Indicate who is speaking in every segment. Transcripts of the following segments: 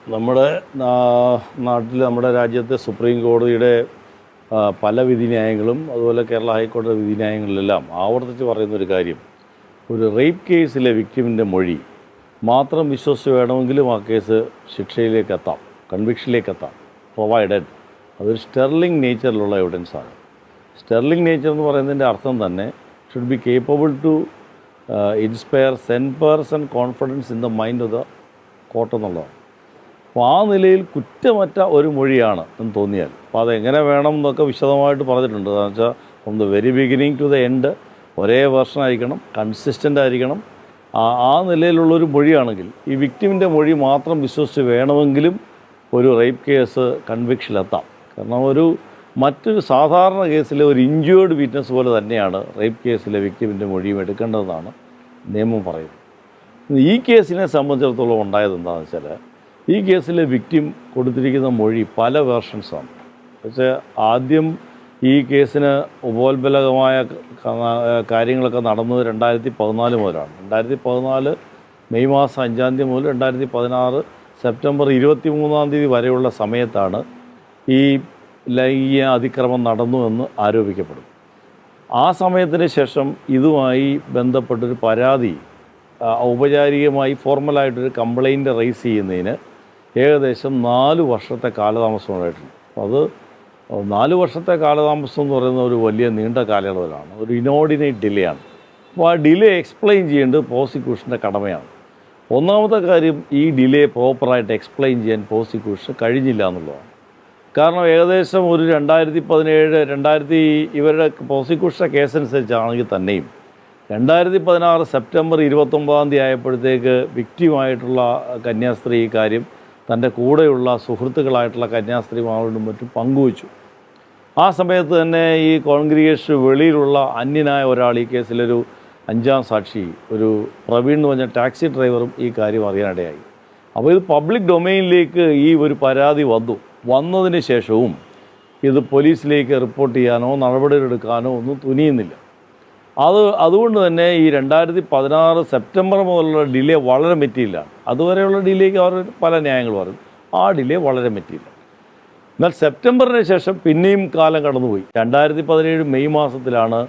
Speaker 1: നമ്മുടെ നാട്ടിൽ നമ്മുടെ രാജ്യത്തെ സുപ്രീം കോടതിയുടെ പല വിധിന്യായങ്ങളും അതുപോലെ കേരള ഹൈക്കോടതി വിധിന്യായങ്ങളിലെല്ലാം ആവർത്തിച്ച് പറയുന്നൊരു കാര്യം, ഒരു റേപ്പ് കേസിലെ വിക്ടിമിൻ്റെ മൊഴി മാത്രം വിശ്വസിച്ച് വേണമെങ്കിലും ആ കേസ് ശിക്ഷയിലേക്ക് എത്താം, കൺവിക്ഷനിലേക്ക് എത്താം, പ്രൊവൈഡഡ് അതൊരു സ്റ്റെർലിംഗ് നേച്ചറിലുള്ള എവിഡൻസാണ്. സ്റ്റെർലിംഗ് നേച്ചർ എന്ന് പറയുന്നതിൻ്റെ അർത്ഥം തന്നെ should be capable to inspire 10% confidence in the mind of the court എന്നുള്ളതാണ്. അപ്പോൾ ആ നിലയിൽ കുറ്റമറ്റ ഒരു മൊഴിയാണ് എന്ന് തോന്നിയാൽ, അപ്പോൾ അതെങ്ങനെ വേണം എന്നൊക്കെ വിശദമായിട്ട് പറഞ്ഞിട്ടുണ്ട്. എന്ന് വെച്ചാൽ from the very beginning to the end ഒരേ വേർഷൻ ആയിരിക്കണം, കൺസിസ്റ്റൻ്റ് ആയിരിക്കണം. ആ നിലയിലുള്ളൊരു മൊഴിയാണെങ്കിൽ ഈ വിക്ടിമിൻ്റെ മൊഴി മാത്രം വിശ്വസിച്ച് വേണമെങ്കിലും ഒരു റേപ്പ് കേസ് കൺവിക്ഷനിലെത്താം. കാരണം മറ്റൊരു സാധാരണ കേസിലെ ഒരു ഇഞ്ചേർഡ് വിറ്റ്നസ് പോലെ തന്നെയാണ് റേപ്പ് കേസിലെ വിക്ടിമിൻ്റെ മൊഴിയും എടുക്കേണ്ടതെന്നാണ് നിയമം പറയുന്നത്. ഈ കേസിനെ സംബന്ധിച്ചിടത്തോളം ഉണ്ടായത് എന്താണെന്ന് വെച്ചാൽ, ഈ കേസിലെ വിക്ടിം കൊടുത്തിരിക്കുന്ന മൊഴി പല വേർഷൻസാണ്. പക്ഷേ ആദ്യം ഈ കേസിന് ഉപോത്ബലകമായ കാര്യങ്ങളൊക്കെ നടന്നത് 2014 മുതലാണ്. 2014 മെയ് മാസം 5-ാം തീയതി മുതൽ 2016 സെപ്റ്റംബർ 23-ാം തീയതി വരെയുള്ള സമയത്താണ് ഈ ലൈംഗിക അതിക്രമം നടന്നു എന്ന് ആരോപിക്കപ്പെടും. ആ സമയത്തിന് ശേഷം ഇതുമായി ബന്ധപ്പെട്ടൊരു പരാതി ഔപചാരികമായി ഫോർമലായിട്ടൊരു കംപ്ലയിൻറ്റ് റൈസ് ചെയ്യുന്നതിന് ഏകദേശം 4 വർഷത്തെ കാലതാമസം ഉണ്ടായിട്ടുണ്ട്. അത് 4 വർഷത്തെ കാലതാമസം എന്ന് പറയുന്ന ഒരു വലിയ നീണ്ട കാലയളവിലാണ്, ഒരു ഇനോർഡിനേറ്റ് ഡിലേ ആണ്. അപ്പോൾ ആ ഡിലേ എക്സ്പ്ലെയിൻ ചെയ്യേണ്ടത് പ്രോസിക്യൂഷൻ്റെ കടമയാണ്. ഒന്നാമത്തെ കാര്യം, ഈ ഡിലേ പ്രോപ്പറായിട്ട് എക്സ്പ്ലെയിൻ ചെയ്യാൻ പ്രോസിക്യൂഷൻ കഴിഞ്ഞില്ല എന്നുള്ളതാണ്. കാരണം ഏകദേശം ഒരു 2017 ഇവരുടെ പ്രോസിക്യൂഷൻ്റെ കേസനുസരിച്ചാണെങ്കിൽ തന്നെയും 2016 സെപ്റ്റംബർ 29-ാം തീയതി ആയപ്പോഴത്തേക്ക് വിക്ടിമായിട്ടുള്ള കന്യാസ്ത്രീ ഈ കാര്യം തൻ്റെ കൂടെയുള്ള സുഹൃത്തുക്കളായിട്ടുള്ള കന്യാസ്ത്രീമാരോടും മറ്റും പങ്കുവച്ചു. ആ സമയത്ത് തന്നെ ഈ കോൺഗ്രിഗേഷൻ വെളിയിലുള്ള അന്യനായ ഒരാൾ, ഈ കേസിലൊരു 5-ാം സാക്ഷി, ഒരു പ്രവീൺ എന്ന് പറഞ്ഞ ടാക്സി ഡ്രൈവറും ഈ കാര്യം അറിയാനിടയായി. അപ്പോൾ ഇത് പബ്ലിക് ഡൊമൈനിലേക്ക് ഈ ഒരു പരാതി വന്നതിന് ശേഷവും ഇത് പോലീസിലേക്ക് റിപ്പോർട്ട് ചെയ്യാനോ നടപടികളെടുക്കാനോ ഒന്നും തുനിയുന്നില്ല. അതുകൊണ്ട് തന്നെ ഈ 2016 സെപ്റ്റംബർ മുതലുള്ള ഡിലേ വളരെ മെറ്റിയിലാണ്. അതുവരെയുള്ള ഡിലേക്ക് അവർ പല ന്യായങ്ങൾ പറയും, ആ ഡിലേ വളരെ മെറ്റിയില്ല. എന്നാൽ സെപ്റ്റംബറിന് ശേഷം പിന്നെയും കാലം കടന്നുപോയി. 2017 മെയ് മാസത്തിലാണ്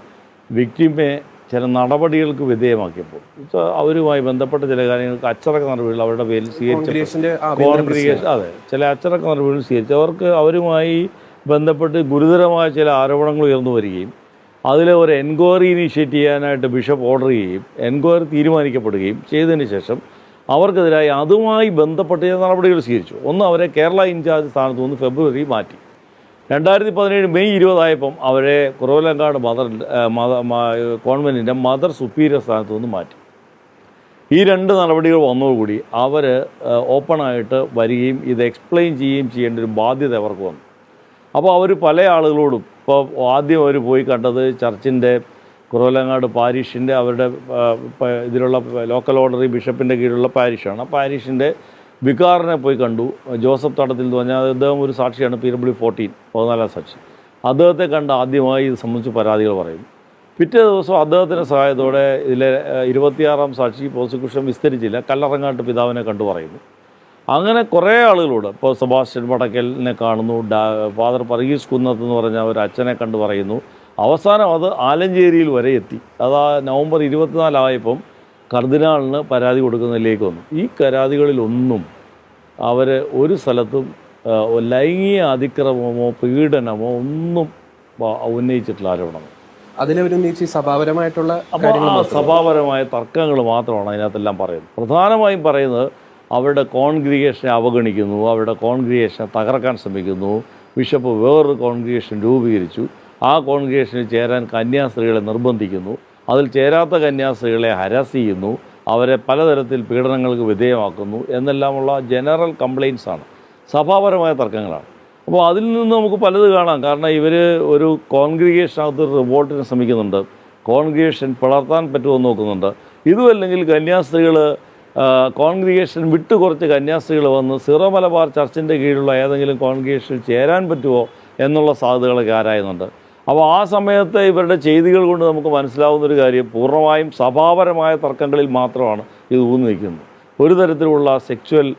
Speaker 1: വിക്ടിമെ ചില നടപടികൾക്ക് വിധേയമാക്കിയപ്പോൾ അവരുമായി ബന്ധപ്പെട്ട ചില കാര്യങ്ങൾക്ക് അച്ചടക്ക നടപടികൾ അവരുടെ പേരിൽ കോൺഗ്രിഗേഷൻ ചില അച്ചടക്ക നടപടികൾ സ്വീകരിച്ചു. അവരുമായി ബന്ധപ്പെട്ട് ഗുരുതരമായ ചില ആരോപണങ്ങൾ ഉയർന്നു വരികയും അതിൽ ഒരു എൻക്വയറി ഇനീഷ്യേറ്റ് ചെയ്യാനായിട്ട് ബിഷപ്പ് ഓർഡർ ചെയ്യുകയും എൻക്വയറി തീരുമാനിക്കപ്പെടുകയും ചെയ്തതിന് ശേഷം അവർക്കെതിരായി അതുമായി ബന്ധപ്പെട്ട് ചില നടപടികൾ സ്വീകരിച്ചു. ഒന്ന്, അവരെ കേരള ഇൻചാർജ് സ്ഥാനത്ത് നിന്ന് ഫെബ്രുവരി മാറ്റി. 2017 മെയ് 20 ആയപ്പം അവരെ കുറവലങ്ങാട് കോൺവെൻറ്റിൻ്റെ മദർ സുപ്പീരിയർ സ്ഥാനത്ത് നിന്ന് മാറ്റി. ഈ 2 നടപടികൾ വന്നതോടുകൂടി അവർ ഓപ്പണായിട്ട് വരികയും ഇത് എക്സ്പ്ലെയിൻ ചെയ്യുകയും ചെയ്യേണ്ട ഒരു ബാധ്യത അവർക്ക് വന്നു. അപ്പോൾ അവർ പല ആളുകളോടും, ഇപ്പോൾ ആദ്യം അവർ പോയി കണ്ടത് ചർച്ചിൻ്റെ കുറവലങ്ങാട് പാരിഷിൻ്റെ അവരുടെ ഇതിലുള്ള ലോക്കൽ ഓർഡറി ബിഷപ്പിൻ്റെ കീഴിലുള്ള പാരിഷാണ്. ആ പാരിഷിൻ്റെ വികാറിനെ പോയി കണ്ടു. ജോസഫ് തടത്തിൽ എന്ന് പറഞ്ഞാൽ അദ്ദേഹം ഒരു സാക്ഷിയാണ്, PW14 14-ാം സാക്ഷി. അദ്ദേഹത്തെ കണ്ട് ആദ്യമായി ഇത് സംബന്ധിച്ച് പരാതികൾ പറയുന്നു. പിറ്റേ ദിവസം അദ്ദേഹത്തിൻ്റെ സഹായത്തോടെ ഇതിലെ 26-ാം സാക്ഷി പ്രോസിക്യൂഷൻ വിസ്തരിച്ചില്ല, കല്ലറങ്ങാട്ട് പിതാവിനെ കണ്ടു പറയുന്നു. അങ്ങനെ കുറേ ആളുകളോട്, ഇപ്പോൾ സെബാസ്റ്റ്യൻ വടക്കലിനെ കാണുന്നു, ഫാദർ പർഗീസ് കുന്നത്ത് എന്ന് പറഞ്ഞ ഒരു അച്ഛനെ കണ്ടു പറയുന്നു. അവസാനം അത് ആലഞ്ചേരിയിൽ വരെ എത്തി. അത് നവംബർ 24 ആയപ്പം കർദിനാളിന് പരാതി കൊടുക്കുന്നതിലേക്ക് വന്നു. ഈ പരാതികളിലൊന്നും അവർ ഒരു സ്ഥലത്തും ലൈംഗിക അതിക്രമമോ പീഡനമോ ഒന്നും ഉന്നയിച്ചിട്ടുള്ള ആരോപണം.
Speaker 2: അതിലുന്നയിച്ച്
Speaker 1: സഭാപരമായ തർക്കങ്ങൾ മാത്രമാണ് അതിനകത്തെല്ലാം പറയുന്നത്. പ്രധാനമായും പറയുന്നത് അവരുടെ കോൺഗ്രിഗേഷനെ അവഗണിക്കുന്നു, അവരുടെ കോൺഗ്രിഗേഷനെ തകർക്കാൻ ശ്രമിക്കുന്നു. ബിഷപ്പ് വേറൊരു കോൺഗ്രിഗേഷൻ രൂപീകരിച്ചു, ആ കോൺഗ്രിഗേഷനിൽ ചേരാൻ കന്യാസ്ത്രീകളെ നിർബന്ധിക്കുന്നു, അതിൽ ചേരാത്ത കന്യാസ്ത്രീകളെ ഹരാസ് ചെയ്യുന്നു, അവരെ പലതരത്തിൽ പീഡനങ്ങൾക്ക് വിധേയമാക്കുന്നു എന്നെല്ലാമുള്ള ജനറൽ കംപ്ലയിൻസാണ്, സഭാപരമായ തർക്കങ്ങളാണ്. അപ്പോൾ അതിൽ നിന്ന് നമുക്ക് പലത് കാണാം. കാരണം ഇവർ ഒരു കോൺഗ്രിഗേഷനകത്ത് റിവോൾട്ടിന് ശ്രമിക്കുന്നുണ്ട്, കോൺഗ്രിഗേഷൻ പിളർത്താൻ പറ്റുമെന്ന് നോക്കുന്നുണ്ട്. ഇതുമല്ലെങ്കിൽ കന്യാസ്ത്രീകൾ കോൺഗ്രിഗേഷൻ വിട്ട് കുറച്ച് കന്യാസ്ത്രീകൾ വന്ന് സിറോ മലബാർ ചർച്ചിൻ്റെ കീഴിലുള്ള ഏതെങ്കിലും കോൺഗ്രിഗേഷനിൽ ചേരാൻ പറ്റുമോ എന്നുള്ള സാധ്യതകളൊക്കെ ആരായുന്നുണ്ട്. അപ്പോൾ ആ സമയത്ത് ഇവരുടെ ചെയ്തികൾ കൊണ്ട് നമുക്ക് മനസ്സിലാവുന്നൊരു കാര്യം, പൂർണ്ണമായും സഭാപരമായ തർക്കങ്ങളിൽ മാത്രമാണ് ഇത് ഊന്നി നിൽക്കുന്നത്. ഒരു തരത്തിലുള്ള സെക്ച്വൽ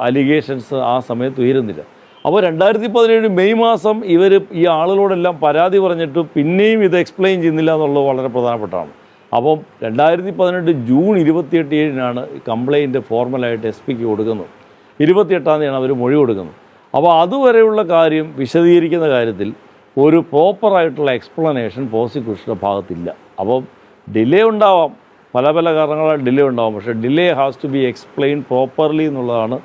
Speaker 1: അലിഗേഷൻസ് ആ സമയത്ത് ഉയരുന്നില്ല. അപ്പോൾ 2017 മെയ് മാസം ഇവർ ഈ ആളുകളോടെല്ലാം പരാതി പറഞ്ഞിട്ട് പിന്നെയും ഇത് എക്സ്പ്ലെയിൻ ചെയ്യുന്നില്ല എന്നുള്ളത് വളരെ പ്രധാനപ്പെട്ടതാണ്. അപ്പം 2018 ജൂൺ 28 കംപ്ലയിൻറ്റ് ഫോർമലായിട്ട് SP-ക്ക് കൊടുക്കുന്നത്. 28 അവർ മൊഴി കൊടുക്കുന്നത്. അപ്പോൾ അതുവരെയുള്ള കാര്യം വിശദീകരിക്കുന്ന കാര്യത്തിൽ ഒരു പ്രോപ്പറായിട്ടുള്ള എക്സ്പ്ലനേഷൻ പ്രോസിക്യൂഷൻ്റെ ഭാഗത്തില്ല. അപ്പം ഡിലേ ഉണ്ടാവാം, പല കാരണങ്ങളാൽ ഡിലേ ഉണ്ടാവാം. പക്ഷേ delay has to be explain properly എന്നുള്ളതാണ്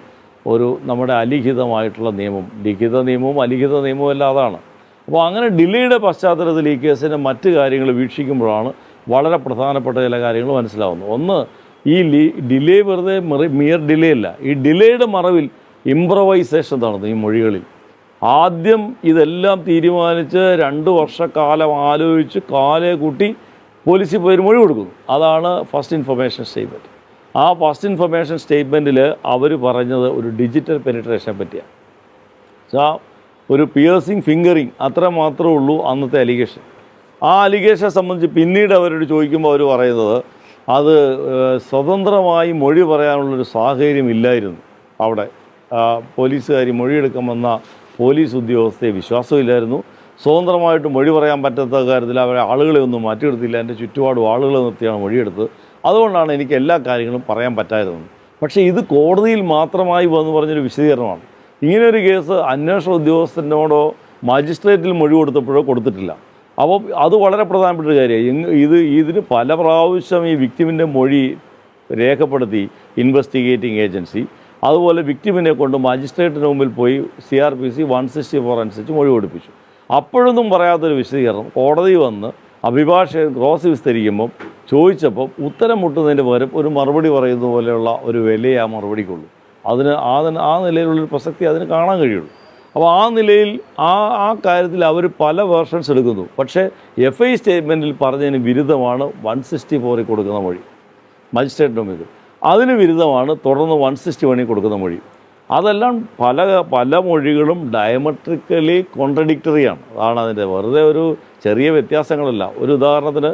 Speaker 1: നമ്മുടെ അലിഖിതമായിട്ടുള്ള നിയമം. ലിഖിത നിയമവും അലിഖിത നിയമവും എല്ലാം അതാണ്. അപ്പോൾ അങ്ങനെ ഡിലേയുടെ പശ്ചാത്തലത്തിൽ ഈ കേസിൻ്റെ മറ്റ് കാര്യങ്ങൾ വീക്ഷിക്കുമ്പോഴാണ് വളരെ പ്രധാനപ്പെട്ട ചില കാര്യങ്ങൾ മനസ്സിലാവുന്നത്. ഒന്ന്, ഈ ഡിലേ വെറുതെ മിയർ ഡിലേ അല്ല. ഈ ഡിലേയുടെ മറവിൽ ഇംപ്രവൈസേഷൻ നടന്നു ഈ മൊഴികളിൽ. ആദ്യം ഇതെല്ലാം തീരുമാനിച്ച് 2 വർഷക്കാലം ആലോചിച്ച് കാലേ കൂട്ടി പോലീസിൽ പോയി മൊഴി കൊടുക്കുന്നു. അതാണ് ഫസ്റ്റ് ഇൻഫർമേഷൻ സ്റ്റേറ്റ്മെൻറ്റ്. ആ ഫസ്റ്റ് ഇൻഫർമേഷൻ സ്റ്റേറ്റ്മെൻറ്റിൽ അവർ പറഞ്ഞത് ഒരു ഡിജിറ്റൽ പെനിട്രേഷനെ പറ്റിയാണ്. ഒരു പിയേഴ്സിങ് ഫിംഗറിങ് അത്ര മാത്രമേ ഉള്ളൂ അന്നത്തെ അലിഗേഷൻ. ആ അലിഗേഷനെ സംബന്ധിച്ച് പിന്നീട് അവരോട് ചോദിക്കുമ്പോൾ അവർ പറയുന്നത് അത് സ്വതന്ത്രമായി മൊഴി പറയാനുള്ളൊരു സാഹചര്യം ഇല്ലായിരുന്നു. അവിടെ പോലീസുകാർ മൊഴിയെടുക്കാൻ വന്ന പോലീസ് ഉദ്യോഗസ്ഥയെ വിശ്വാസമില്ലായിരുന്നു. സ്വതന്ത്രമായിട്ട് മൊഴി പറയാൻ പറ്റാത്ത കാര്യത്തിൽ അവരെ ആളുകളെ ഒന്നും മാറ്റിയെടുത്തില്ല. എൻ്റെ ചുറ്റുപാടും ആളുകളെ നിർത്തിയാണ് മൊഴിയെടുത്തത്. അതുകൊണ്ടാണ് എനിക്ക് എല്ലാ കാര്യങ്ങളും പറയാൻ പറ്റായിരുന്നത്. പക്ഷേ ഇത് കോടതിയിൽ മാത്രമായി വന്ന് പറഞ്ഞൊരു വിശദീകരണമാണ്. ഇങ്ങനെയൊരു കേസ് അന്വേഷണ ഉദ്യോഗസ്ഥനോടോ മജിസ്ട്രേറ്റിൽ മൊഴി കൊടുത്തപ്പോഴോ കൊടുത്തിട്ടില്ല. അപ്പോൾ അത് വളരെ പ്രധാനപ്പെട്ട ഒരു കാര്യമാണ്. ഇതിന് പല പ്രാവശ്യം ഈ വിക്ടിമിൻ്റെ മൊഴി രേഖപ്പെടുത്തി ഇൻവെസ്റ്റിഗേറ്റിംഗ് ഏജൻസി, അതുപോലെ വിക്ടിമിനെ കൊണ്ട് മജിസ്ട്രേറ്റിന് മുമ്പിൽ പോയി CRPC 164 അനുസരിച്ച് മൊഴി കൊടുപ്പിച്ചു. അപ്പോഴൊന്നും പറയാത്തൊരു വിശദീകരണം കോടതി വന്ന് അഭിഭാഷകൻ ക്രോസ് വിസ്തരിക്കുമ്പം ചോദിച്ചപ്പം ഉത്തരം മുട്ടുന്നതിൻ്റെ പകരം ഒരു മറുപടി പറയുന്ന പോലെയുള്ള ഒരു വിലയെ ആ മറുപടിക്കുള്ളൂ. ആ നിലയിലുള്ളൊരു പ്രസക്തി അതിന് കാണാൻ കഴിയുള്ളൂ. അപ്പോൾ ആ നിലയിൽ ആ കാര്യത്തിൽ അവർ പല വേർഷൻസ് എടുക്കുന്നു. പക്ഷേ FI സ്റ്റേറ്റ്മെൻറ്റിൽ പറഞ്ഞതിന് വിരുദ്ധമാണ് 164 കൊടുക്കുന്ന മൊഴി മജിസ്ട്രേറ്റിന് മുമ്പിൽ. അതിന് വിരുദ്ധമാണ് തുടർന്ന് 161 കൊടുക്കുന്ന മൊഴി. അതെല്ലാം പല മൊഴികളും ഡയമെട്രിക്കലി കോൺട്രഡിക്ടറിയാണ്. അതാണ് അതിൻ്റെ വെറുതെ ഒരു ചെറിയ വ്യത്യാസങ്ങളല്ല. ഒരു ഉദാഹരണത്തിന്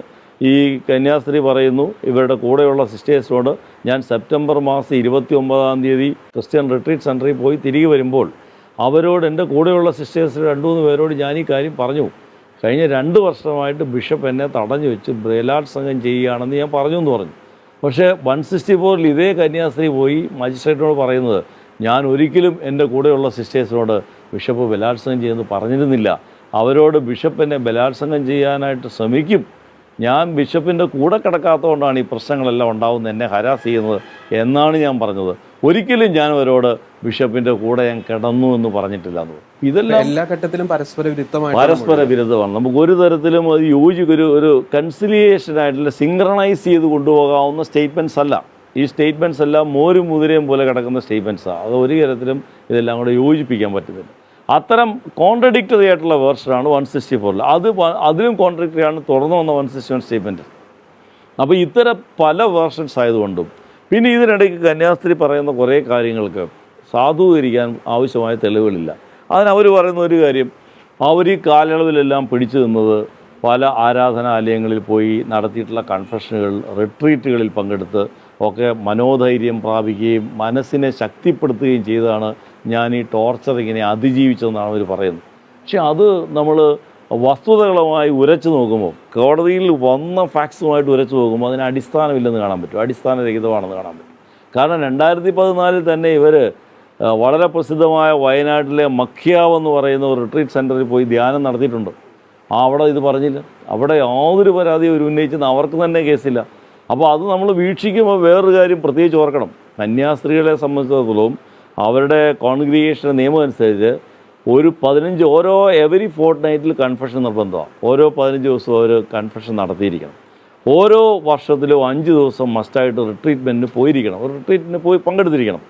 Speaker 1: ഈ കന്യാസ്ത്രീ പറയുന്നു ഇവരുടെ കൂടെയുള്ള സിസ്റ്റേഴ്സിനോട് ഞാൻ സെപ്റ്റംബർ മാസം 29 ക്രിസ്ത്യൻ റിട്രീറ്റ് സെൻറ്ററിൽ പോയി തിരികെ വരുമ്പോൾ അവരോട് എൻ്റെ കൂടെയുള്ള സിസ്റ്റേഴ്സ് 2-3 പേരോട് ഞാൻ ഈ കാര്യം പറഞ്ഞു. കഴിഞ്ഞ 2 വർഷമായിട്ട് ബിഷപ്പ് എന്നെ തടഞ്ഞു വെച്ച് ബലാത്സംഗം ചെയ്യുകയാണെന്ന് ഞാൻ പറഞ്ഞു എന്ന് പറഞ്ഞു. പക്ഷേ 164 ഇതേ കന്യാസ്ത്രീ പോയി മജിസ്ട്രേറ്റിനോട് പറയുന്നത് ഞാൻ ഒരിക്കലും എൻ്റെ കൂടെയുള്ള സിസ്റ്റേഴ്സിനോട് ബിഷപ്പ് ബലാത്സംഗം ചെയ്യുമെന്ന് പറഞ്ഞിരുന്നില്ല. അവരോട് ബിഷപ്പ് എന്നെ ബലാത്സംഗം ചെയ്യാനായിട്ട് ശ്രമിക്കും, ഞാൻ ബിഷപ്പിൻ്റെ കൂടെ കിടക്കാത്തതുകൊണ്ടാണ് ഈ പ്രശ്നങ്ങളെല്ലാം ഉണ്ടാകുന്നത്, എന്നെ ഹരാസ് ചെയ്യുന്നത് എന്നാണ് ഞാൻ പറഞ്ഞത്. ഒരിക്കലും ഞാൻ അവരോട് ബിഷപ്പിൻ്റെ കൂടെ ഞാൻ കിടന്നു എന്ന് പറഞ്ഞിട്ടില്ല എന്ന്. ഇതെല്ലാം എല്ലാ ഘട്ടത്തിലും പരസ്പര വിരുദ്ധമാണ്. നമുക്ക് ഒരു തരത്തിലും അത് ഒരു കൺസിലിയേഷനായിട്ടുള്ള സിങ്ക്രണൈസ് ചെയ്ത് കൊണ്ടുപോകാവുന്ന സ്റ്റേറ്റ്മെൻറ്റ്സ് അല്ല. ഈ സ്റ്റേറ്റ്മെൻറ്റ്സ് എല്ലാം മോരും മുതിരയും പോലെ കിടക്കുന്ന സ്റ്റേറ്റ്മെൻറ്റ്സാണ്. അത് ഒരു തരത്തിലും ഇതെല്ലാം കൂടെ യോജിപ്പിക്കാൻ പറ്റുന്നില്ല. അത്തരം കോൺട്രഡിക്ടറി ആയിട്ടുള്ള വേർഷനാണ് 164. അതിലും കോൺട്രഡിക്ടറിയാണ് തുടർന്ന് വന്ന 161 സ്റ്റേറ്റ്മെൻറ്റ്. അപ്പോൾ ഇത്തരം പല വേർഷൻസ് ആയതുകൊണ്ടും പിന്നെ ഇതിനിടയ്ക്ക് കന്യാസ്ത്രീ പറയുന്ന കുറേ കാര്യങ്ങൾക്ക് സാധൂകരിക്കാൻ ആവശ്യമായ തെളിവുകളില്ല. അതിനവർ പറയുന്ന ഒരു കാര്യം, അവർ ഈ കാലയളവിലെല്ലാം പിടിച്ചു നിന്നത് പല ആരാധനാലയങ്ങളിൽ പോയി നടത്തിയിട്ടുള്ള കൺഫെഷനുകൾ, റിട്രീറ്റുകളിൽ പങ്കെടുത്ത് ഒക്കെ മനോധൈര്യം പ്രാപിക്കുകയും മനസ്സിനെ ശക്തിപ്പെടുത്തുകയും ചെയ്താണ് ഞാൻ ഈ ടോർച്ചറിങ്ങിനെ അതിജീവിച്ചതെന്നാണ് അവർ പറയുന്നത്. പക്ഷെ അത് നമ്മൾ വസ്തുതകളുമായി ഉരച്ചു നോക്കുമ്പോൾ, കോടതിയിൽ വന്ന ഫാക്ട്സുമായിട്ട് ഉരച്ചു നോക്കുമ്പോൾ അതിന് അടിസ്ഥാനമില്ലെന്ന് കാണാൻ പറ്റും, അടിസ്ഥാനരഹിതമാണെന്ന് കാണാൻ പറ്റും. കാരണം 2014 തന്നെ ഇവർ വളരെ പ്രസിദ്ധമായ വയനാട്ടിലെ മഖ്യാവ് എന്ന് പറയുന്ന ഒരു റിട്രീറ്റ് സെൻറ്ററിൽ പോയി ധ്യാനം നടത്തിയിട്ടുണ്ട്. അവിടെ ഇത് പറഞ്ഞില്ല, അവിടെ യാതൊരു പരാതിയും അവർ ഉന്നയിച്ചെന്ന് അവർക്ക് തന്നെ കേസില്ല. അപ്പോൾ അത് നമ്മൾ വീക്ഷിക്കുമ്പോൾ വേറൊരു കാര്യം പ്രത്യേകിച്ച് ഓർക്കണം. കന്യാസ്ത്രീകളെ സംബന്ധിച്ചിടത്തോളം അവരുടെ കോൺഗ്രിഗേഷൻ നിയമം അനുസരിച്ച് എവരി ഫോർട്ട് നൈറ്റിൽ കൺഫെഷൻ നിർബന്ധമാണ്. ഓരോ 15 ദിവസവും അവർ കൺഫെഷൻ നടത്തിയിരിക്കണം. ഓരോ വർഷത്തിലും 5 ദിവസം മസ്റ്റായിട്ട് റിട്രീറ്റ്മെൻറ്റിന് പോയിരിക്കണം, ഒരു റിട്രീറ്റിന് പോയി പങ്കെടുത്തിരിക്കണം.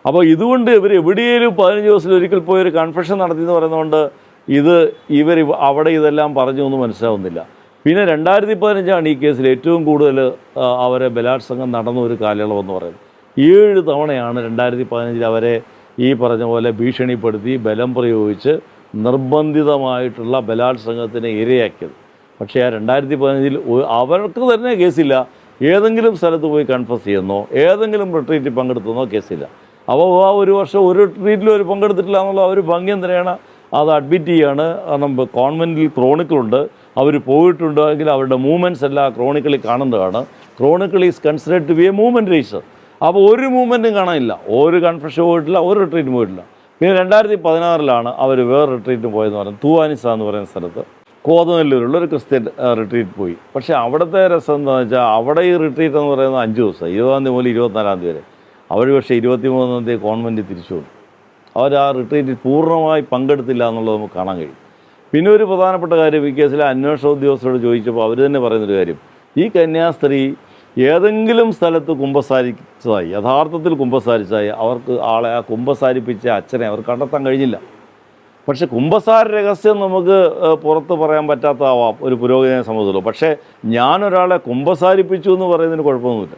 Speaker 1: അപ്പോൾ ഇതുകൊണ്ട് ഇവർ എവിടെയെങ്കിലും 15 ദിവസത്തിൽ ഒരിക്കൽ പോയി ഒരു കൺഫെഷൻ നടത്തി എന്ന് പറയുന്നതുകൊണ്ട് ഇവർ അവിടെ ഇതെല്ലാം പറഞ്ഞു എന്ന് മനസ്സിലാവുന്നില്ല. പിന്നെ 2015 ഈ കേസിൽ ഏറ്റവും കൂടുതൽ അവരെ ബലാത്സംഗം നടന്ന ഒരു കാലയളവെന്ന് പറയുന്നത്. 7 തവണയാണ് 2015 അവരെ ഈ പറഞ്ഞ പോലെ ഭീഷണിപ്പെടുത്തി ബലം പ്രയോഗിച്ച് നിർബന്ധിതമായിട്ടുള്ള ബലാത്സംഗത്തിന് ഇരയാക്കിയത്. പക്ഷേ ആ 2015 അവർക്ക് തന്നെ കേസില്ല. ഏതെങ്കിലും സ്ഥലത്ത് പോയി കൺഫസ് ചെയ്യുന്നോ ഏതെങ്കിലും റിട്രീറ്റിൽ പങ്കെടുത്തുന്നോ കേസില്ല. അപ്പോൾ ആ ഒരു വർഷം ഒരു ട്രീറ്റിലും അവർ പങ്കെടുത്തിട്ടില്ല എന്നുള്ള അവർ ഭംഗ്യം തന്നെയാണ് അത് അഡ്മിറ്റ് ചെയ്യുകയാണ്. കാരണം കോൺവെൻറ്റിൽ ക്രോണിക്കിളുണ്ട്, അവർ പോയിട്ടുണ്ട് എങ്കിൽ അവരുടെ മൂവ്മെൻറ്റ്സ് എല്ലാം ക്രോണിക്കിളിൽ കാണുന്നതാണ്. Chronicle is considered to be a movement register. അപ്പോൾ ഒരു മൂവ്മെൻറ്റും കാണാനില്ല, ഒരു കൺഫഷൻ പോയിട്ടില്ല, ഒരു റിട്രീറ്റും പോയിട്ടില്ല. പിന്നെ 2016 അവർ വേറെ റിട്രീറ്റിന് പോയെന്ന് പറയുന്നത് തൂവാനിസ എന്ന് പറയുന്ന സ്ഥലത്ത് കോതനെല്ലൂരുള്ള ഒരു ക്രിസ്ത്യൻ റിട്രീറ്റ് പോയി. പക്ഷേ അവിടുത്തെ രസം എന്താണെന്ന് വെച്ചാൽ അവിടെ ഈ റിട്രീറ്റ് എന്ന് പറയുന്നത് 5 ദിവസം, 20 മുതൽ 24 വരെ. അവർ പക്ഷേ 23 കോൺവെൻറ്റിൽ തിരിച്ചു വന്നു. അവർ ആ റിട്രീറ്റിൽ പൂർണ്ണമായി പങ്കെടുത്തില്ല എന്നുള്ളത് നമുക്ക് കാണാൻ കഴിയും. പിന്നെ ഒരു പ്രധാനപ്പെട്ട കാര്യം, ഈ കേസിലെ അന്വേഷണ ഉദ്യോഗസ്ഥരോട് ചോദിച്ചപ്പോൾ അവർ തന്നെ പറയുന്നൊരു കാര്യം, ഈ കന്യാസ്ത്രീ ഏതെങ്കിലും സ്ഥലത്ത് കുമ്പസാരിച്ചതായി, യഥാർത്ഥത്തിൽ കുമ്പസാരിച്ചതായി അവർക്ക് ആ കുമ്പസാരിപ്പിച്ച അച്ഛനെ അവർ കണ്ടെത്താൻ കഴിഞ്ഞില്ല. പക്ഷേ കുമ്പസാര രഹസ്യം നമുക്ക് പുറത്ത് പറയാൻ പറ്റാത്തതാവാം ഒരു പുരോഹിതനെ സംബന്ധിച്ചുള്ളൂ. പക്ഷേ ഞാനൊരാളെ കുമ്പസാരിപ്പിച്ചു എന്ന് പറയുന്നതിന് കുഴപ്പമൊന്നുമില്ല,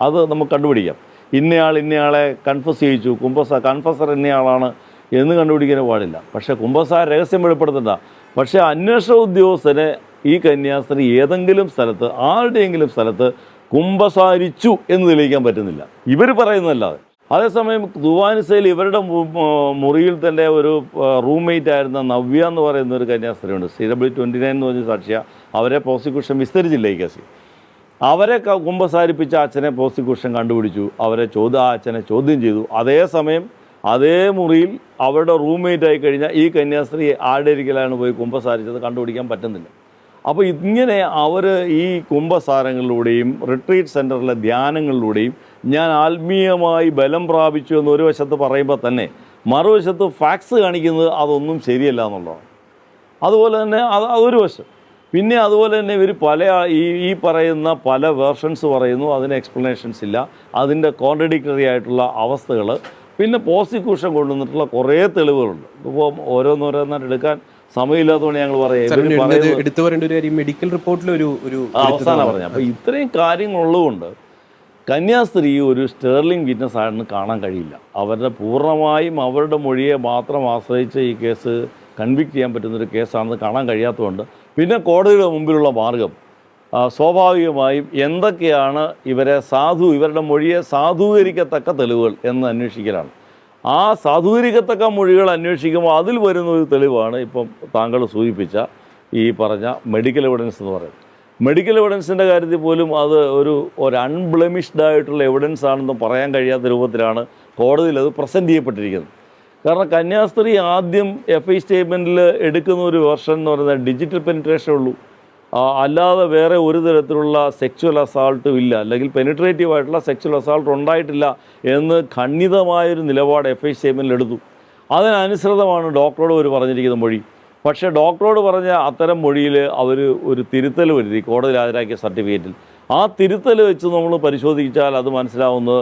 Speaker 1: അത് നമുക്ക് കണ്ടുപിടിക്കാം. ഇന്നയാളെ കൺഫസ് ചെയ്യിച്ചു, കൺഫസർ ഇന്നയാളാണ് എന്ന് കണ്ടുപിടിക്കാൻ പാടില്ല. പക്ഷേ കുമ്പസാര രഹസ്യം വെളിപ്പെടുത്തണ്ട. പക്ഷേ അന്വേഷണ ഉദ്യോഗസ്ഥനെ ഈ കന്യാസ്ത്രീ ഏതെങ്കിലും സ്ഥലത്ത്, ആരുടെയെങ്കിലും സ്ഥലത്ത് കുമ്പസാരിച്ചു എന്ന് തെളിയിക്കാൻ പറ്റുന്നില്ല, ഇവർ പറയുന്നതല്ലാതെ. അതേസമയം തൂവാനിസയിൽ ഇവരുടെ മുറിയിൽ തന്നെ ഒരു റൂംമേറ്റ് ആയിരുന്ന നവ്യ എന്ന് പറയുന്ന ഒരു കന്യാസ്ത്രീയുണ്ട്, CW29 എന്ന് പറഞ്ഞ സാക്ഷിയ. അവരെ പ്രോസിക്യൂഷൻ വിസ്തരിച്ചില്ല ഈ കേസിൽ. അവരെ കുമ്പസാരിപ്പിച്ച അച്ഛനെ പ്രോസിക്യൂഷൻ കണ്ടുപിടിച്ചു, ആ അച്ഛനെ ചോദ്യം ചെയ്തു. അതേസമയം അതേ മുറിയിൽ അവരുടെ റൂംമേറ്റ് ആയി കഴിഞ്ഞാൽ ഈ കന്യാസ്ത്രീ ആരുടെ ഇരിക്കലാണ് പോയി കുമ്പസാരിച്ചത് കണ്ടുപിടിക്കാൻ പറ്റുന്നില്ല. അപ്പോൾ ഇങ്ങനെ അവർ ഈ കുമ്പസാരങ്ങളിലൂടെയും റിട്രീറ്റ് സെൻറ്ററിലെ ധ്യാനങ്ങളിലൂടെയും ഞാൻ ആത്മീയമായി ബലം പ്രാപിച്ചു എന്ന് ഒരു വശത്ത് പറയുമ്പോൾ തന്നെ മറുവശത്ത് ഫാക്ട്സ് കാണിക്കുന്നത് അതൊന്നും ശരിയല്ല എന്നുള്ളതാണ്. അതുപോലെ തന്നെ അതൊരു വശം. പിന്നെ അതുപോലെ തന്നെ ഇവർ ഈ പറയുന്ന പല വേർഷൻസ് പറയുന്നു, അതിന് എക്സ്പ്ലനേഷൻസ് ഇല്ല, അതിൻ്റെ കോൺട്രഡിക്ടറി ആയിട്ടുള്ള അവസ്ഥകൾ. പിന്നെ പ്രോസിക്യൂഷൻ കൊണ്ടുവന്നിട്ടുള്ള കുറേ തെളിവുകളുണ്ട്. ഇപ്പോൾ ഓരോന്നോരോന്നായിട്ട് എടുക്കാൻ സമയമില്ലാത്തതുകൊണ്ട് ഞങ്ങൾ
Speaker 2: എടുത്തു പറയേണ്ട ഒരു കാര്യം മെഡിക്കൽ റിപ്പോർട്ടിൽ ഒരു
Speaker 1: അവസാനം പറഞ്ഞു. അപ്പോൾ ഇത്രയും കാര്യങ്ങളുള്ളതുകൊണ്ട് കന്യാസ്ത്രീ ഒരു സ്റ്റേർലിംഗ് വിറ്റ്നസ് ആണെന്ന് കാണാൻ കഴിയില്ല. പൂർണ്ണമായും അവരുടെ മൊഴിയെ മാത്രം ആശ്രയിച്ച് ഈ കേസ് കൺവിക്ട് ചെയ്യാൻ പറ്റുന്നൊരു കേസാണെന്ന് കാണാൻ കഴിയാത്തതുകൊണ്ട് പിന്നെ കോടതിയുടെ മുമ്പിലുള്ള മാർഗം സ്വാഭാവികമായും എന്തൊക്കെയാണ് ഇവരുടെ മൊഴിയെ സാധൂകരിക്കത്തക്ക തെളിവുകൾ എന്ന് അന്വേഷിക്കലാണ്. ആ സാധൂകരിക്കത്തക്ക മൊഴികൾ അന്വേഷിക്കുമ്പോൾ അതിൽ വരുന്ന ഒരു തെളിവാണ് ഇപ്പം താങ്കൾ സൂചിപ്പിച്ച ഈ പറഞ്ഞ മെഡിക്കൽ എവിഡൻസ് എന്ന് പറയുന്നത്. മെഡിക്കൽ എവിഡൻസിൻ്റെ കാര്യത്തിൽ പോലും അത് ഒരു അൺബ്ലെമിഷ്ഡ് ആയിട്ടുള്ള എവിഡൻസ് ആണെന്ന് പറയാൻ കഴിയാത്ത രൂപത്തിലാണ് കോടതിയിൽ അത് പ്രസൻറ്റ് ചെയ്യപ്പെട്ടിരിക്കുന്നത്. കാരണം കന്യാസ്ത്രീ ആദ്യം FI സ്റ്റേറ്റ്മെൻറ്റിൽ എടുക്കുന്ന ഒരു വെർഷൻ എന്ന് പറയുന്നത് ഡിജിറ്റൽ പെനിട്രേഷൻ ഉള്ളൂ, അല്ലാതെ വേറെ ഒരു തരത്തിലുള്ള സെക്ച്വൽ അസാൾട്ടും ഇല്ല, അല്ലെങ്കിൽ പെനിട്രേറ്റീവ് ആയിട്ടുള്ള സെക്ച്വൽ അസാൾട്ട് ഉണ്ടായിട്ടില്ല എന്ന് ഖണ്ഡിതമായൊരു നിലപാട് FI സ്റ്റേറ്റ്മെൻറ്റിൽ എടുത്തു. അതിനനുസൃതമാണ് ഡോക്ടറോട് അവർ പറഞ്ഞിരിക്കുന്ന മൊഴി. പക്ഷേ ഡോക്ടറോട് പറഞ്ഞ അത്തരം മൊഴിയിൽ അവർ ഒരു തിരുത്തൽ വരുത്തി കോടതിയിൽ ഹാജരാക്കിയ സർട്ടിഫിക്കറ്റിൽ. ആ തിരുത്തൽ വെച്ച് നമ്മൾ പരിശോധിച്ചാൽ അത് മനസ്സിലാവുന്നത്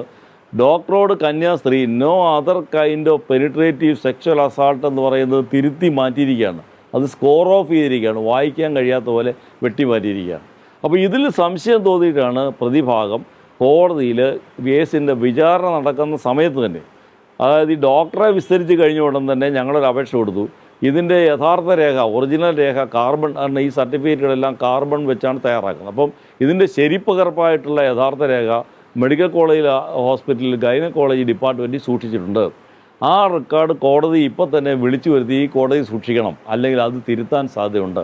Speaker 1: ഡോക്ടറോട് കന്യാസ്ത്രീ no other kind of penetrative sexual assault എന്ന് പറയുന്നത് തിരുത്തി മാറ്റിയിരിക്കുകയാണ്. അത് സ്കോർ ഓഫ് ചെയ്തിരിക്കുകയാണ്, വായിക്കാൻ കഴിയാത്ത പോലെ വെട്ടി മാറ്റിയിരിക്കുകയാണ്. അപ്പോൾ ഇതിൽ സംശയം തോന്നിയിട്ടാണ് പ്രതിഭാഗം കോടതിയിൽ കേസിൻ്റെ വിചാരണ നടക്കുന്ന സമയത്ത് തന്നെ, അതായത് ഈ ഡോക്ടറെ വിസ്തരിച്ച് കഴിഞ്ഞ ഉടൻ തന്നെ ഞങ്ങളൊരു അപേക്ഷ കൊടുത്തു. ഇതിൻ്റെ യഥാർത്ഥ രേഖ, ഒറിജിനൽ രേഖ കാർബൺ, ഈ സർട്ടിഫിക്കറ്റുകളെല്ലാം കാർബൺ വെച്ചാണ് തയ്യാറാക്കുന്നത്. അപ്പം ഇതിൻ്റെ ശരിപ്പകർപ്പായിട്ടുള്ള യഥാർത്ഥ രേഖ മെഡിക്കൽ കോളേജിൽ ഹോസ്പിറ്റലിൽ ഗൈനക്കോളജി ഡിപ്പാർട്ട്മെൻറ്റിൽ സൂക്ഷിച്ചിട്ടുണ്ട്. ആ റെക്കോർഡ് കോടതി ഇപ്പോൾ തന്നെ വിളിച്ചു വരുത്തി ഈ കോടതി സൂക്ഷിക്കണം, അല്ലെങ്കിൽ അത് തിരുത്താൻ സാധ്യതയുണ്ട്,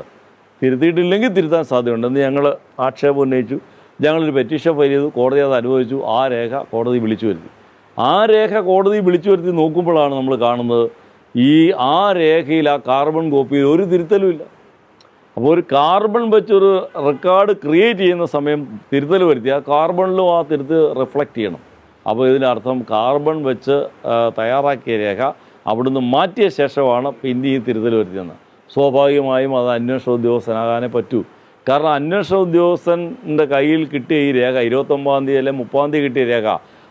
Speaker 1: തിരുത്തിയിട്ടില്ലെങ്കിൽ തിരുത്താൻ സാധ്യതയുണ്ടെന്ന് ഞങ്ങൾ ആക്ഷേപം ഉന്നയിച്ചു. ഞങ്ങളൊരു പെറ്റീഷൻ ഫയൽ ചെയ്തു, കോടതി അത് അനുവദിച്ചു. ആ രേഖ കോടതി വിളിച്ചു വരുത്തി. ആ രേഖ കോടതി വിളിച്ചു വരുത്തി നോക്കുമ്പോഴാണ് നമ്മൾ കാണുന്നത് ആ രേഖയിൽ, ആ കാർബൺ കോപ്പിയിൽ ഒരു തിരുത്തലുമില്ല. അപ്പോൾ ഒരു കാർബൺ വെച്ചൊരു റെക്കോർഡ് ക്രിയേറ്റ് ചെയ്യുന്ന സമയം തിരുത്തൽ വരുത്തി ആ കാർബണിലും ആ തിരുത്ത് റിഫ്ലക്റ്റ് ചെയ്യണം. അപ്പോൾ ഇതിനർത്ഥം കാർബൺ വെച്ച് തയ്യാറാക്കിയ രേഖ അവിടുന്ന് മാറ്റിയ ശേഷമാണ് പിന്നെ ഈ തിരുത്തൽ വരുത്തിയെന്ന്. സ്വാഭാവികമായും അത് അന്വേഷണ ഉദ്യോഗസ്ഥനാകാനേ പറ്റൂ. കാരണം അന്വേഷണ ഉദ്യോഗസ്ഥൻ്റെ കയ്യിൽ കിട്ടിയ ഈ രേഖ 29 തീയതി അല്ലെങ്കിൽ 30 തീയതി കിട്ടിയ രേഖ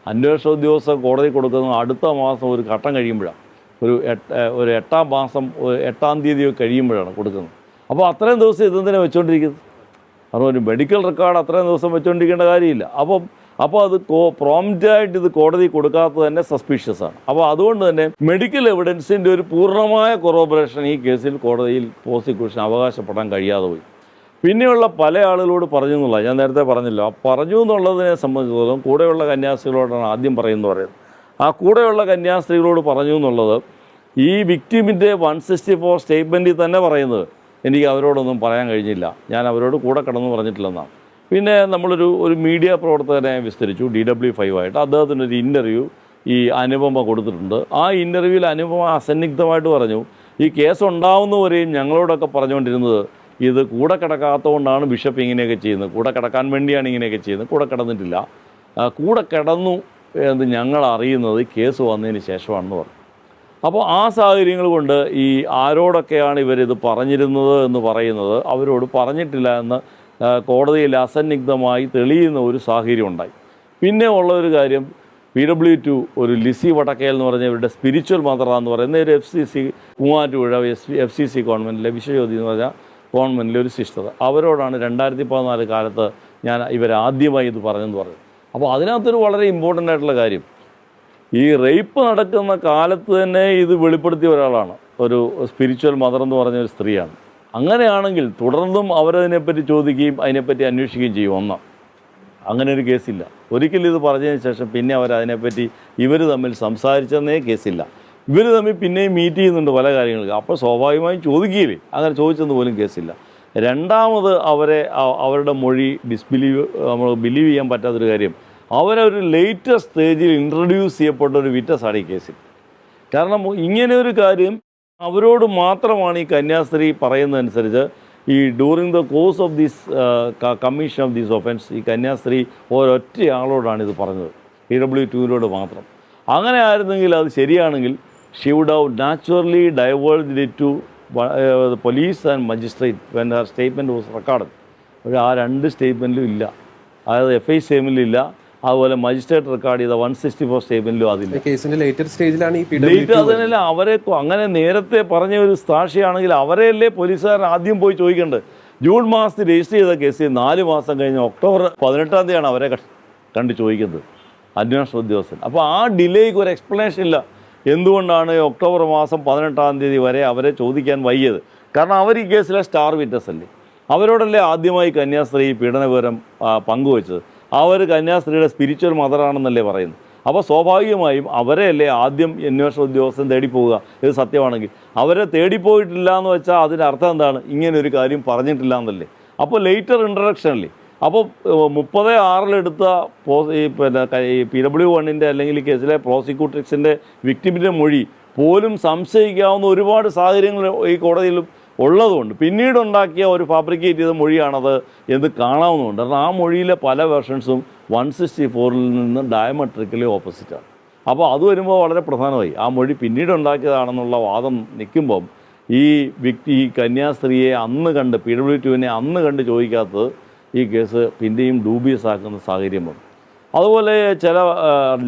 Speaker 1: അന്വേഷണ ഉദ്യോഗസ്ഥൻ കോടതി കൊടുക്കുന്നത് അടുത്ത മാസം ഒരു ഘട്ടം കഴിയുമ്പോഴാണ്, ഒരു 8-ാം മാസം 8-ാം തീയതി കഴിയുമ്പോഴാണ് കൊടുക്കുന്നത്. അപ്പോൾ അത്രയും ദിവസം ഇതെന്തിനാ വെച്ചുകൊണ്ടിരിക്കുന്നത്? കാരണം ഒരു മെഡിക്കൽ റെക്കോർഡ് അത്രയും ദിവസം വെച്ചുകൊണ്ടിരിക്കേണ്ട കാര്യമില്ല. അപ്പോൾ അത് പ്രോംപ്റ്റായിട്ട് ഇത് കോടതി കൊടുക്കാത്തത് തന്നെ സസ്പീഷ്യസ് ആണ്. അപ്പോൾ അതുകൊണ്ട് തന്നെ മെഡിക്കൽ എവിഡൻസിൻ്റെ ഒരു പൂർണ്ണമായ കൊറോബറേഷൻ ഈ കേസിൽ കോടതിയിൽ പ്രോസിക്യൂഷൻ അവകാശപ്പെടാൻ കഴിയാതെ പോയി. പിന്നെയുള്ള പല ആളുകളോട് പറഞ്ഞു എന്നുള്ള, ഞാൻ നേരത്തെ പറഞ്ഞല്ലോ, പറഞ്ഞു എന്നുള്ളതിനെ സംബന്ധിച്ചിടത്തോളം കൂടെയുള്ള കന്യാസ്ത്രീകളോടാണ് ആദ്യം പറയുന്നത്. ആ കൂടെയുള്ള കന്യാസ്ത്രീകളോട് പറഞ്ഞു എന്നുള്ളത് ഈ വിക്ടിമിൻ്റെ 164 സ്റ്റേറ്റ്മെൻറ്റിൽ തന്നെ പറയുന്നത് എനിക്ക് അവരോടൊന്നും പറയാൻ കഴിഞ്ഞില്ല, ഞാൻ അവരോട് കൂടെ കിടന്നു പറഞ്ഞിട്ടില്ലെന്നാണ്. പിന്നെ ഒരു മീഡിയ പ്രവർത്തകനെ വിസ്തരിച്ചു DW5 ആയിട്ട്. അദ്ദേഹത്തിനൊരു ഇൻ്റർവ്യൂ ഈ അനുപമ കൊടുത്തിട്ടുണ്ട്. ആ ഇൻ്റർവ്യൂവിൽ അനുപമ അസന്നിഗ്ധമായിട്ട് പറഞ്ഞു, ഈ കേസ് ഉണ്ടാവുന്നവരെയും ഞങ്ങളോടൊക്കെ പറഞ്ഞുകൊണ്ടിരുന്നത് ഇത് കൂടെ കിടക്കാത്തതുകൊണ്ടാണ് ബിഷപ്പ് ഇങ്ങനെയൊക്കെ ചെയ്യുന്നത്, കൂടെ കിടക്കാൻ വേണ്ടിയാണ് ഇങ്ങനെയൊക്കെ ചെയ്യുന്നത്, കൂടെ കിടന്നിട്ടില്ല, കൂടെ കിടന്നു എന്ന് ഞങ്ങൾ അറിയുന്നത് കേസ് വന്നതിന് ശേഷമാണെന്ന് പറഞ്ഞു. അപ്പോൾ ആ സാഹചര്യങ്ങൾ കൊണ്ട് ഈ ആരോടൊക്കെയാണ് ഇവരിത് പറഞ്ഞിരുന്നത് എന്ന് പറയുന്നത് അവരോട് പറഞ്ഞിട്ടില്ല എന്ന് കോടതിയിൽ അസന്നിഗ്ധമായി തെളിയുന്ന ഒരു സാഹചര്യം ഉണ്ടായി. പിന്നെ ഉള്ളൊരു കാര്യം, PW2 ഒരു ലിസി വടക്കേൽ എന്ന് പറഞ്ഞ ഇവരുടെ സ്പിരിച്വൽ മദർ എന്ന് പറയുന്ന ഒരു FCC മൂവാറ്റുപുഴ FCC കോൺവെൻറ്റിലെ വിശ്വജ്യോതി എന്ന് പറഞ്ഞ കോൺവെൻറ്റിലെ ഒരു സിസ്റ്റർ, അവരോടാണ് 2014 കാലത്ത് ഞാൻ ഇവരാദ്യമായി ഇത് പറഞ്ഞെന്ന് പറഞ്ഞു. അപ്പോൾ അതിനകത്തൊരു വളരെ ഇമ്പോർട്ടൻ്റ് ആയിട്ടുള്ള കാര്യം, ഈ റേപ്പ് നടക്കുന്ന കാലത്ത് തന്നെ ഇത് വെളിപ്പെടുത്തിയ ഒരാളാണ്, ഒരു സ്പിരിച്വൽ മദർ എന്ന് പറഞ്ഞ ഒരു സ്ത്രീയാണ്. അങ്ങനെയാണെങ്കിൽ തുടർന്നും അവരതിനെപ്പറ്റി ചോദിക്കുകയും അതിനെപ്പറ്റി അന്വേഷിക്കുകയും ചെയ്യും. ഒന്നാം അങ്ങനെ ഒരു കേസില്ല. ഒരിക്കലും ഇത് പറഞ്ഞതിന് ശേഷം പിന്നെ അവരതിനെപ്പറ്റി ഇവർ തമ്മിൽ സംസാരിച്ചെന്നേ കേസില്ല. ഇവർ തമ്മിൽ പിന്നെയും മീറ്റ് ചെയ്യുന്നുണ്ട് പല കാര്യങ്ങൾക്ക്. അപ്പോൾ സ്വാഭാവികമായും ചോദിക്കുകയില്ലേ, അങ്ങനെ ചോദിച്ചെന്ന് പോലും കേസില്ല. രണ്ടാമത് അവരുടെ മൊഴി നമ്മൾ ബിലീവ് ചെയ്യാൻ പറ്റാത്തൊരു കാര്യം, അവരൊരു ലേറ്റസ്റ്റ് സ്റ്റേജിൽ ഇൻട്രൊഡ്യൂസ് ചെയ്യപ്പെട്ട ഒരു വിറ്റ്നസ്സാണ് ഈ കേസിൽ. കാരണം ഇങ്ങനെ ഒരു കാര്യം അവരോട് മാത്രമാണ് ഈ കന്യാസ്ത്രീ പറയുന്നതനുസരിച്ച് ഈ during the course of this commission of this offence ഈ കന്യാസ്ത്രീ ഒരൊറ്റയാളോടാണ് ഇത് പറഞ്ഞത്, PW2 മാത്രം. അങ്ങനെ ആയിരുന്നെങ്കിൽ അത് ശരിയാണെങ്കിൽ she would have naturally diverged it to police and magistrate when her statement was recorded. പക്ഷേ ആ രണ്ട് സ്റ്റേറ്റ്മെൻറ്റിലും ഇല്ല. അതായത് FI സ്റ്റേറ്റ്മെൻറ്റിലില്ല, അതുപോലെ മജിസ്ട്രേറ്റ് റെക്കോർഡ് ചെയ്ത 164 സ്റ്റേറ്റ്മെൻറ്റിലും അതില്ല.
Speaker 2: കേസിന്റെ ലേറ്റർ സ്റ്റേജിലാണ് ഈ
Speaker 1: ലേറ്റ്. അതിനല്ല അവരെ അങ്ങനെ നേരത്തെ പറഞ്ഞ ഒരു സാക്ഷിയാണെങ്കിൽ അവരെയല്ലേ പോലീസുകാരൻ ആദ്യം പോയി ചോദിക്കേണ്ടത്. ജൂൺ മാസത്തിൽ രജിസ്റ്റർ ചെയ്ത കേസിൽ 4 മാസം കഴിഞ്ഞ് ഒക്ടോബർ 18 അവരെ കണ്ട് ചോദിക്കുന്നത് അന്വേഷണ ഉദ്യോഗസ്ഥൻ. അപ്പോൾ ആ ഡിലേക്ക് ഒരു എക്സ്പ്ലനേഷൻ ഇല്ല. എന്തുകൊണ്ടാണ് ഒക്ടോബർ മാസം 18 വരെ അവരെ ചോദിക്കാൻ വയ്യത്? കാരണം അവർ ഈ കേസിലെ സ്റ്റാർ വിറ്റ്നസ് അല്ലേ, അവരോടല്ലേ ആദ്യമായി കന്യാസ്ത്രീ പീഡന വിവരം പങ്കുവച്ചത്. അവർ കന്യാസ്ത്രീയുടെ സ്പിരിച്വൽ മദറാണെന്നല്ലേ പറയുന്നത്. അപ്പോൾ സ്വാഭാവികമായും അവരെയല്ലേ ആദ്യം അന്വേഷണ ഉദ്യോഗസ്ഥൻ തേടിപ്പോവുക. ഇത് സത്യമാണെങ്കിൽ അവരെ തേടിപ്പോയിട്ടില്ല എന്ന് വെച്ചാൽ അതിൻ്റെ അർത്ഥം എന്താണ്? ഇങ്ങനെ ഒരു കാര്യം പറഞ്ഞിട്ടില്ല എന്നല്ലേ. അപ്പോൾ ലേറ്റർ ഇൻട്രഡക്ഷൻ അല്ലേ. അപ്പോൾ 30/6 ഈ PW1 അല്ലെങ്കിൽ ഈ കേസിലെ പ്രോസിക്യൂട്രിക്സിൻ്റെ വിക്ടിമിൻ്റെ മൊഴി പോലും സംശയിക്കാവുന്ന ഒരുപാട് സാഹചര്യങ്ങൾ ഈ കോടതിയിലും ഉള്ളതുകൊണ്ട് പിന്നീടുണ്ടാക്കിയ ഒരു ഫാബ്രിക്കേറ്റ് ചെയ്ത മൊഴിയാണത് എന്ന് കാണാവുന്നതുകൊണ്ട്. കാരണം ആ മൊഴിയിലെ പല വെർഷൻസും 164 നിന്ന് ഡയമെട്രിക്കലി ഓപ്പോസിറ്റാണ്. അപ്പോൾ അത് വരുമ്പോൾ വളരെ പ്രധാനമായി ആ മൊഴി പിന്നീടുണ്ടാക്കിയതാണെന്നുള്ള വാദം നിൽക്കുമ്പം ഈ കന്യാസ്ത്രീയെ അന്ന് കണ്ട് PW2 അന്ന് കണ്ട് ചോദിക്കാത്തത് ഈ കേസ് പിന്നെയും ഡൂബിയസ് ആക്കുന്ന സാഹചര്യം വന്നു. അതുപോലെ ചില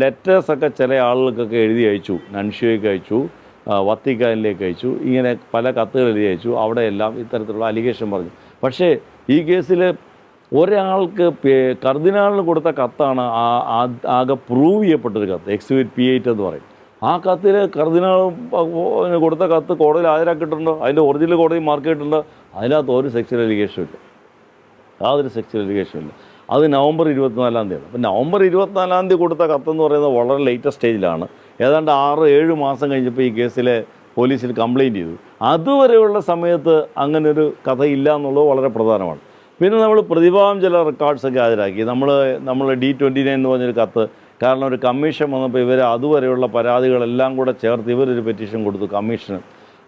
Speaker 1: ലെറ്റേഴ്സൊക്കെ ചില ആളുകൾക്കൊക്കെ എഴുതി അയച്ചു, നൻഷ്യോയ്ക്ക് അയച്ചു, വത്തിക്കാനിലേക്ക് അയച്ചു, ഇങ്ങനെ പല കത്തുകൾ എഴുതി അയച്ചു. അവിടെയെല്ലാം ഇത്തരത്തിലുള്ള അലിഗേഷൻ പറഞ്ഞു. പക്ഷേ ഈ കേസിൽ ഒരാൾക്ക് കർദിനാളിന് കൊടുത്ത കത്താണ് ആകെ പ്രൂവ് ചെയ്യപ്പെട്ടൊരു കത്ത്, Exhibit P8 എന്ന് പറയും. ആ കത്തിൽ കർദിനാൾ കൊടുത്ത കത്ത് കോടതിയിൽ ഹാജരാക്കിയിട്ടുണ്ട്, അതിൻ്റെ ഒറിജിനൽ കോടതി മാർക്ക് ചെയ്തിട്ടുണ്ട്. അതിനകത്ത് ഒരു സെക്സ്വൽ അലിഗേഷനും ഇല്ല, യാതൊരു സെക്സ്വൽ അലിഗേഷനും ഇല്ല. അത് നവംബർ 24 അപ്പോൾ നവംബർ 24 കൊടുത്ത കത്തെന്ന് പറയുന്നത് വളരെ ലേറ്റസ്റ്റ് സ്റ്റേജിലാണ്. ഏതാണ്ട് 6-7 മാസം കഴിഞ്ഞപ്പോൾ ഈ കേസിലെ പോലീസിൽ കംപ്ലയിൻറ്റ് ചെയ്തു. അതുവരെയുള്ള സമയത്ത് അങ്ങനൊരു കഥയില്ല എന്നുള്ളത് വളരെ പ്രധാനമാണ്. പിന്നെ നമ്മൾ പ്രതിഭാഗം ചില റെക്കോർഡ്സൊക്കെ ഹാജരാക്കി. നമ്മൾ D29 എന്ന് പറഞ്ഞൊരു കത്ത്, കാരണം ഒരു കമ്മീഷൻ വന്നപ്പോൾ ഇവർ അതുവരെയുള്ള പരാതികളെല്ലാം കൂടെ ചേർത്ത് ഇവരൊരു പെറ്റീഷൻ കൊടുത്തു കമ്മീഷന്.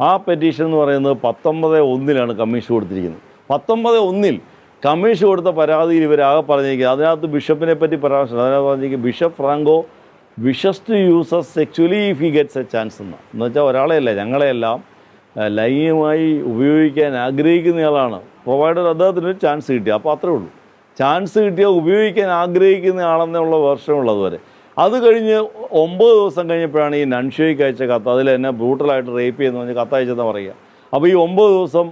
Speaker 1: ആ പെറ്റീഷൻ എന്ന് പറയുന്നത് 19/1 കമ്മീഷൻ കൊടുത്തിരിക്കുന്നത്. 19/1 കമ്മീഷൻ കൊടുത്ത പരാതിയിൽ ഇവരാകെ പറഞ്ഞിരിക്കുക, അതിനകത്ത് ബിഷപ്പിനെ പറ്റി പരാമർശം. അതിനകത്ത് പറഞ്ഞിരിക്കുക bishop Franco wishes to uses sexually if he gets a chance എന്ന് വെച്ചാൽ ഒരാളെയല്ല ഞങ്ങളെല്ലാം ലൈംഗികമായി ഉപയോഗിക്കാൻ ആഗ്രഹിക്കുന്നയാളാണ്, പ്രൊവൈഡർ അദ്ദേഹത്തിനൊരു ചാൻസ് കിട്ടി. അപ്പോൾ അത്രേ ഉള്ളൂ. ചാൻസ് കിട്ടിയാൽ ഉപയോഗിക്കാൻ ആഗ്രഹിക്കുന്ന ആളെന്നുള്ള വേർഷനുള്ളതുവരെ. അത് കഴിഞ്ഞ് 9 ദിവസം കഴിഞ്ഞപ്പോഴാണ് ഈ നൻഷ്യോയ്ക്ക് അയച്ച കത്ത്, അതിൽ എന്നെ ബ്രൂട്ടലായിട്ട് റേപ്പ് ചെയ്യുന്ന പറഞ്ഞ് കത്തയച്ചെന്ന് പറയുക. അപ്പോൾ ഈ 9 ദിവസം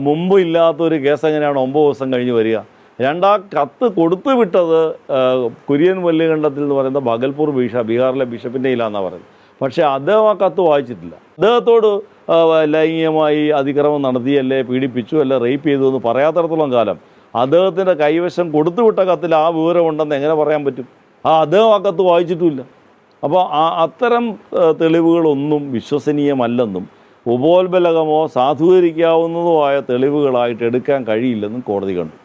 Speaker 1: മുമ്പ് ഇല്ലാത്തൊരു കേസ് എങ്ങനെയാണ് 9 ദിവസം കഴിഞ്ഞ് വരിക? രണ്ടാം കത്ത് കൊടുത്തു വിട്ടത് കുര്യൻ വല്യകണ്ഠത്തിൽ എന്ന് പറയുന്ന ഭഗൽപൂർ ബീഹാറിലെ ബിഷപ്പിൻ്റെ കയ്യിലാണെന്നാണ് പറയുന്നത്. പക്ഷേ അദ്ദേഹം ആ കത്ത് വായിച്ചിട്ടില്ല. അദ്ദേഹത്തോട് ലൈംഗികമായി അതിക്രമം നടത്തിയല്ലേ, പീഡിപ്പിച്ചു അല്ലെ, റേപ്പ് ചെയ്തു എന്ന് പറയാത്തിടത്തോളം കാലം അദ്ദേഹത്തിൻ്റെ കൈവശം കൊടുത്തുവിട്ട കത്തിൽ ആ വിവരം ഉണ്ടെന്ന് എങ്ങനെ പറയാൻ പറ്റും? അദ്ദേഹം ആ കത്ത് വായിച്ചിട്ടുമില്ല. അപ്പോൾ അത്തരം തെളിവുകളൊന്നും വിശ്വസനീയമല്ലെന്നും ഉപോത്ബലകമോ സാധൂകരിക്കാവുന്നതോ ആയ തെളിവുകളായിട്ട് എടുക്കാൻ കഴിയില്ലെന്നും കോടതി കണ്ടു.